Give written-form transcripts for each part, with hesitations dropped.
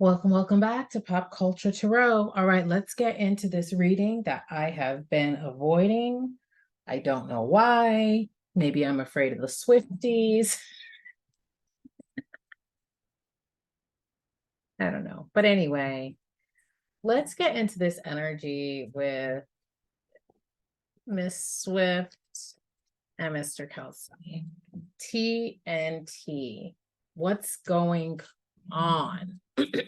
Welcome back to Pop Culture Tarot. All right, let's get into this reading that I have been avoiding. I don't know why. Maybe I'm afraid of the Swifties. I don't know. But anyway, let's get into this energy with Miss Swift and Mr. Kelce. TNT. What's going on?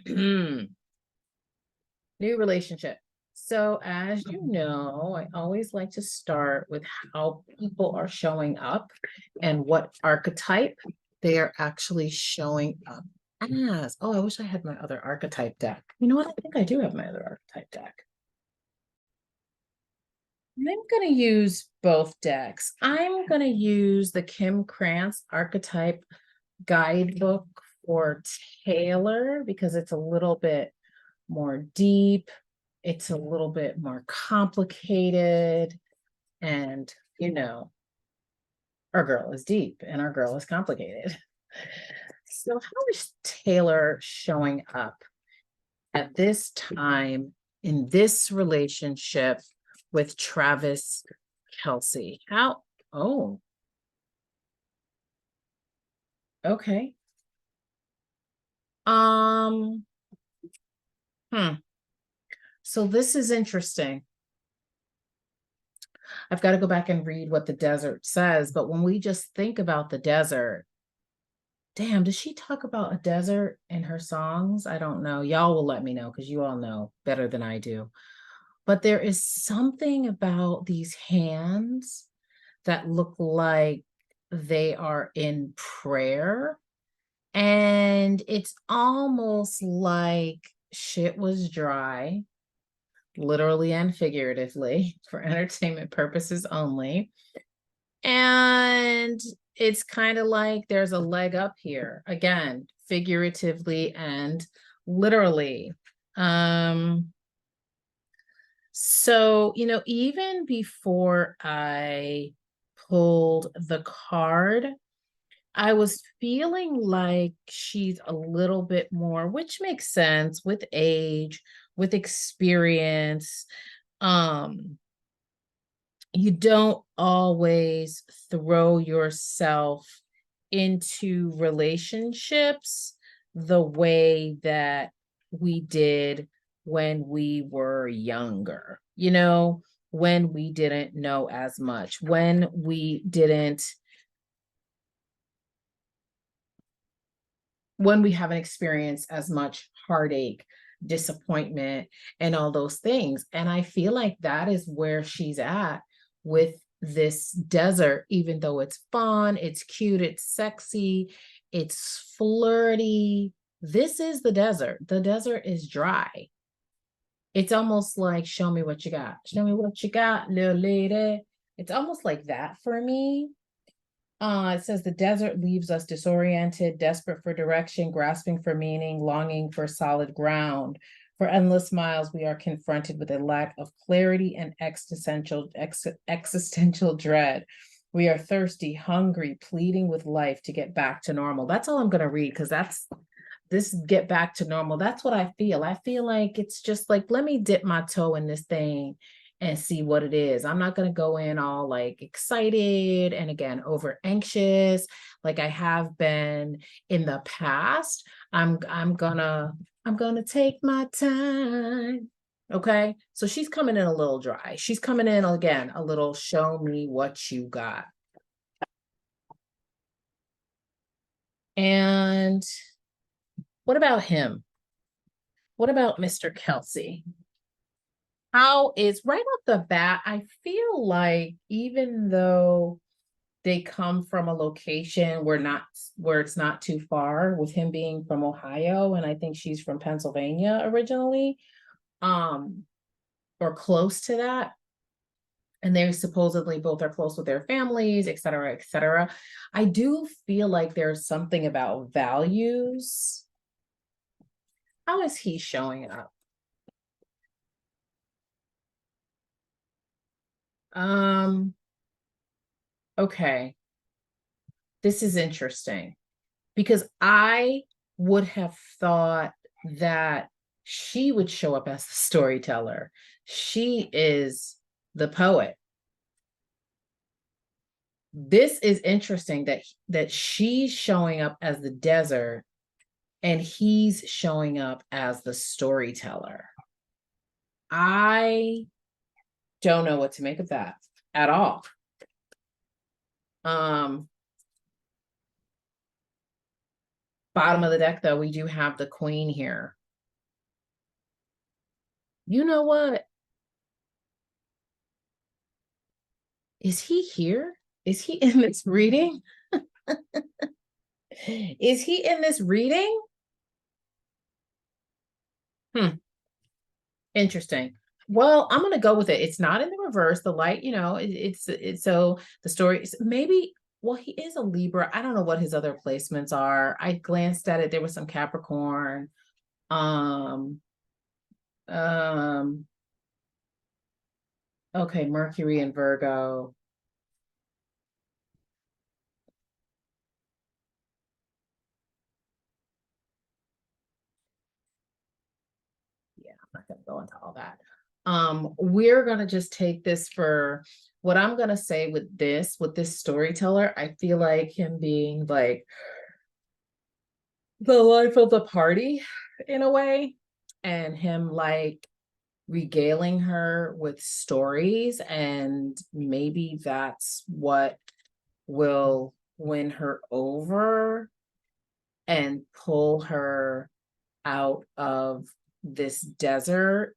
New relationship. So, as you know, I always like to start with how people are showing up and what archetype they are actually showing up as. Oh, I wish I had my other archetype deck. You know what? I think I do have my other archetype deck. I'm going to use both decks. I'm going to use the Kim Krantz archetype guidebook for Taylor because it's a little bit more deep. It's a little bit more complicated. And, our girl is deep and our girl is complicated. So, how is Taylor showing up at this time in this relationship with Travis Kelce? Oh, okay. Um, hmm. So this is interesting. I've got to go back and read what the desert says, but when we just think about the desert, damn, does she talk about a desert in her songs? I don't know. Y'all will let me know because you all know better than I do. But there is something about these hands that look like they are in prayer. And it's almost like shit was dry, literally and figuratively, for entertainment purposes only. And it's kind of like there's a leg up here, again, figuratively and literally. So, even before I pulled the card, I was feeling like she's a little bit more, which makes sense with age, with experience. Um, you don't always throw yourself into relationships the way that we did when we were younger, when we didn't know as much, when we haven't experienced as much heartache, disappointment, and all those things. And I feel like that is where she's at with this desert, even though it's fun, it's cute, it's sexy, it's flirty. This is the desert. The desert is dry. It's almost like, show me what you got. Show me what you got, little lady. It's almost like that for me. It says the desert leaves us disoriented, desperate for direction, grasping for meaning, longing for solid ground. For endless miles, we are confronted with a lack of clarity and existential dread. We are thirsty, hungry, pleading with life to get back to normal. That's all I'm going to read because this get back to normal. That's what I feel. I feel like it's just like, let me dip my toe in this thing and see what it is. I'm not going to go in all like excited and again over anxious like I have been in the past. I'm going to take my time. Okay? So she's coming in a little dry. She's coming in again a little show me what you got. And what about him? What about Mr. Kelce? How is right off the bat, I feel like even though they come from a location where it's not too far, with him being from Ohio, and I think she's from Pennsylvania originally, or close to that. And they supposedly both are close with their families, et cetera, et cetera. I do feel like there's something about values. How is he showing up? Okay. This is interesting because I would have thought that she would show up as the storyteller. She is the poet. This is interesting that she's showing up as the desert and he's showing up as the storyteller. I don't know what to make of that at all. Um, bottom of the deck, though, we do have the queen here. You know what? Is he here? Is he in this reading? Is he in this reading? Interesting. Well, I'm gonna go with it. It's not in the reverse. The light, it's so the story maybe. Well, he is a Libra. I don't know what his other placements are. I glanced at it. There was some Capricorn. Um, um, okay, Mercury and Virgo. Yeah, I'm not gonna go into all that. We're gonna just take this for what I'm gonna say with this storyteller. I feel like him being like the life of the party in a way, and him like regaling her with stories, and maybe that's what will win her over and pull her out of this desert.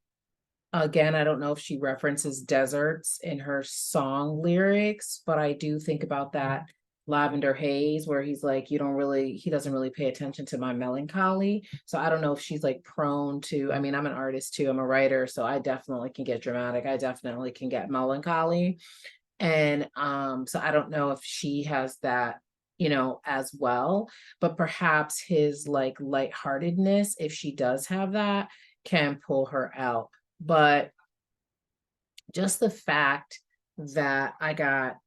Again, I don't know if she references deserts in her song lyrics, but I do think about that Lavender Haze, where he's like, he doesn't really pay attention to my melancholy. So I don't know if she's like prone to, I mean, I'm an artist too, I'm a writer, so I definitely can get dramatic. I definitely can get melancholy. And so I don't know if she has that, as well, but perhaps his like lightheartedness, if she does have that, can pull her out. But just the fact that I got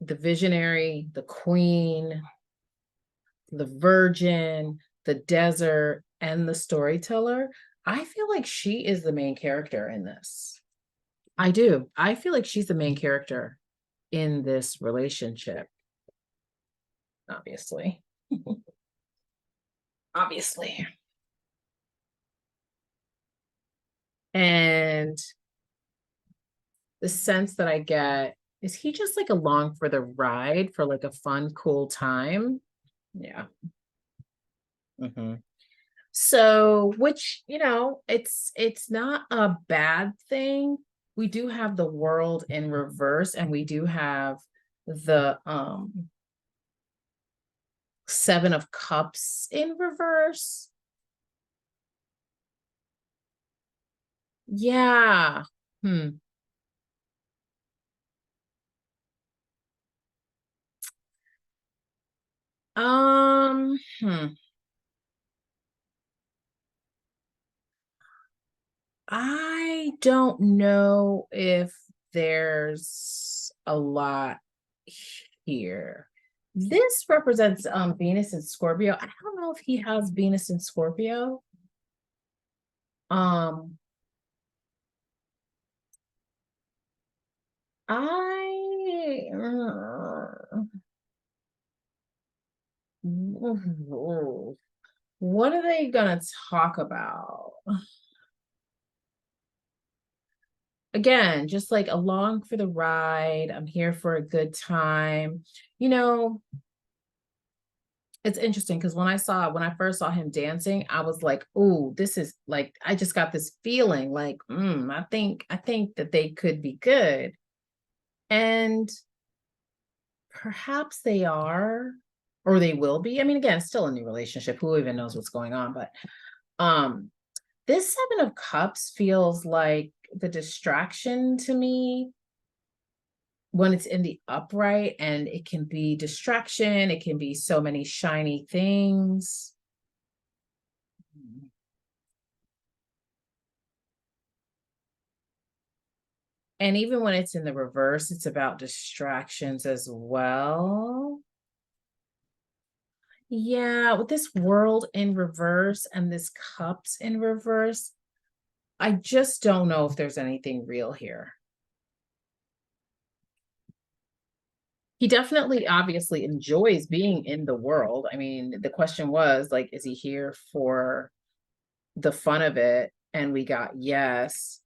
the visionary, the queen, the virgin, the desert, and the storyteller, I feel like she is the main character in this. I do. I feel like she's the main character in this relationship, obviously. Obviously. And the sense that I get is he just like along for the ride for like a fun, cool time? Yeah. Mhm. So, which, it's not a bad thing. We do have the world in reverse, and we do have the Seven of Cups in reverse. Yeah. Hmm. Hmm. I don't know if there's a lot here. This represents Venus and Scorpio. I don't know if he has Venus and Scorpio. Um I what are they gonna talk about? Again, just like along for the ride. I'm here for a good time. You know, it's interesting because when I first saw him dancing, I was like, "Oh, this is like," I just got this feeling like, I think that they could be good. And perhaps they are, or they will be. I mean, again, it's still a new relationship. Who even knows what's going on? But um, this Seven of Cups feels like the distraction to me when it's in the upright, and it can be distraction, it can be so many shiny things. And even when it's in the reverse, it's about distractions as well. Yeah, with this world in reverse and this cups in reverse, I just don't know if there's anything real here. He definitely obviously enjoys being in the world. I mean, the question was like, is he here for the fun of it? And we got yes.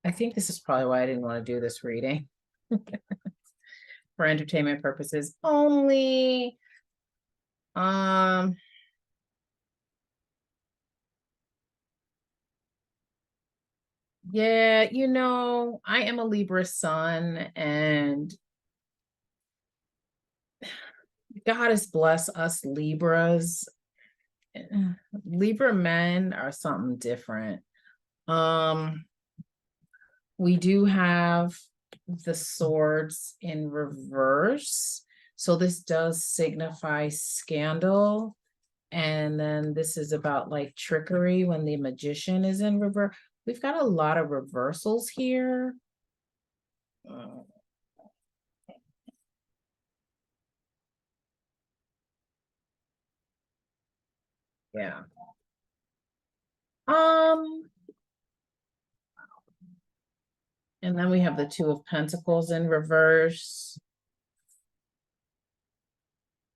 I think this is probably why I didn't want to do this reading for entertainment purposes only. Um, yeah, I am a Libra sun, and God has blessed us Libras. Libra men are something different. Um, we do have the swords in reverse. So this does signify scandal. And then this is about like trickery when the magician is in reverse. We've got a lot of reversals here. Uh, yeah. Um, and then we have the Two of Pentacles in reverse.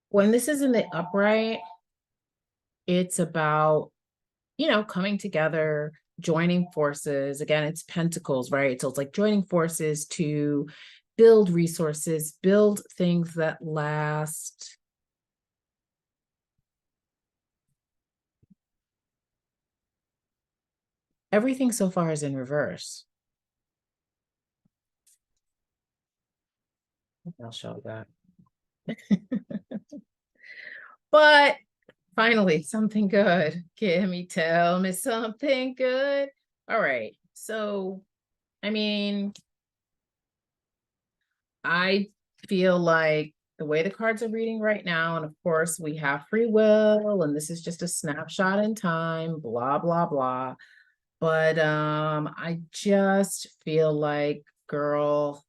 When this is in the upright, it's about, coming together, joining forces. Again, it's pentacles, right? So it's like joining forces to build resources, build things that last. Everything so far is in reverse. I'll show that. But finally, something good. Kimmy, tell me something good. All right. So, I mean, I feel like the way the cards are reading right now, and of course, we have free will, and this is just a snapshot in time, blah, blah, blah. But I just feel like, girl,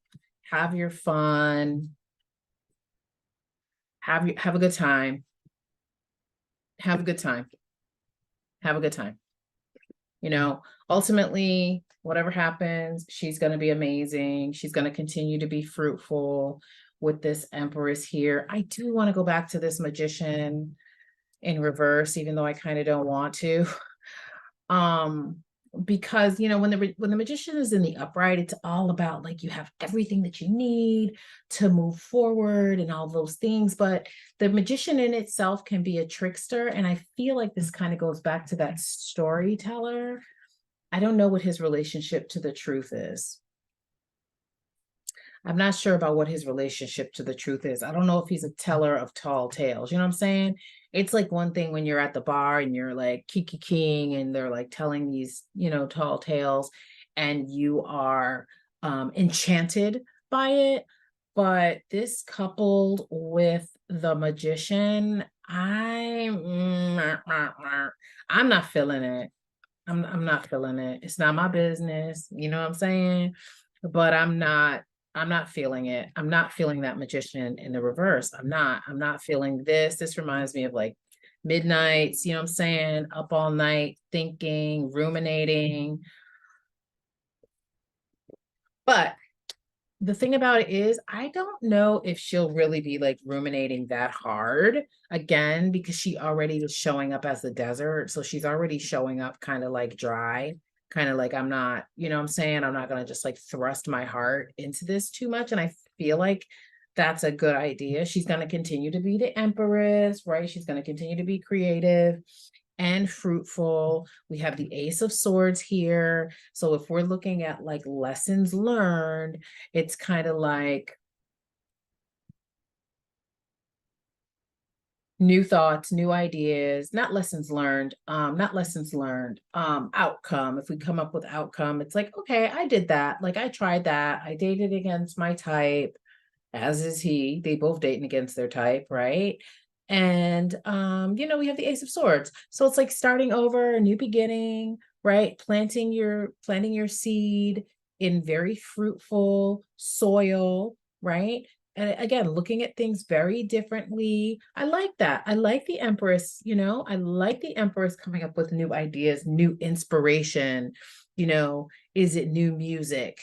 have your fun, have a good time, have a good time, have a good time. You know, ultimately, whatever happens, she's going to be amazing. She's going to continue to be fruitful with this Empress here. I do want to go back to this Magician in reverse, even though I kind of don't want to. Um, because when the magician is in the upright, it's all about like you have everything that you need to move forward and all those things. But the magician in itself can be a trickster. And I feel like this kind of goes back to that storyteller. I don't know what his relationship to the truth is. I'm not sure about what his relationship to the truth is. I don't know if he's a teller of tall tales. You know what I'm saying? It's like one thing when you're at the bar and you're like Kiki King and they're like telling these, tall tales and you are enchanted by it. But this coupled with the magician, I'm not feeling it. I'm not feeling it. It's not my business. You know what I'm saying? But I'm not feeling it. I'm not feeling that magician in the reverse. I'm not feeling this. This reminds me of like midnights, you know what I'm saying? Up all night thinking, ruminating. But the thing about it is, I don't know if she'll really be like ruminating that hard again, because she already is showing up as the desert. So she's already showing up kind of like dry, kind of like, I'm not, what I'm saying? I'm not going to just like thrust my heart into this too much. And I feel like that's a good idea. She's going to continue to be the empress, right? She's going to continue to be creative and fruitful. We have the Ace of Swords here. So if we're looking at like lessons learned, it's kind of like new thoughts, new ideas, not lessons learned, outcome. If we come up with outcome, it's like, okay, I did that. Like I tried that. I dated against my type, as is he. They both dating against their type, right? And we have the Ace of Swords. So it's like starting over, a new beginning, right? Planting your seed in very fruitful soil, right? And again, looking at things very differently. I like that. I like the Empress, I like the Empress coming up with new ideas, new inspiration. Is it new music?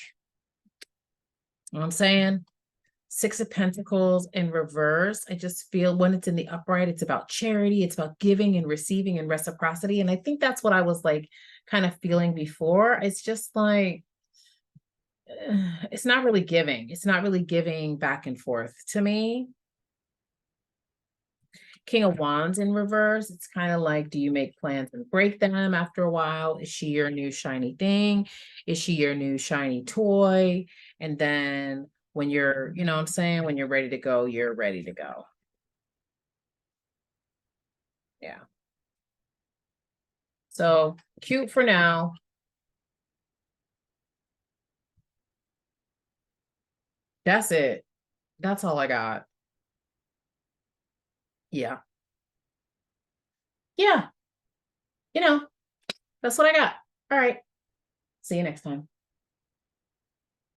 You know what I'm saying? Six of Pentacles in reverse. I just feel when it's in the upright, it's about charity, it's about giving and receiving and reciprocity. And I think that's what I was like kind of feeling before. It's just like, it's not really giving. It's not really giving back and forth to me. King of Wands in reverse. It's kind of like, do you make plans and break them after a while? Is she your new shiny thing? Is she your new shiny toy? And then when you're, what I'm saying, when you're ready to go, you're ready to go. Yeah. So cute for now. That's it. That's all I got. Yeah. Yeah. That's what I got. All right. See you next time.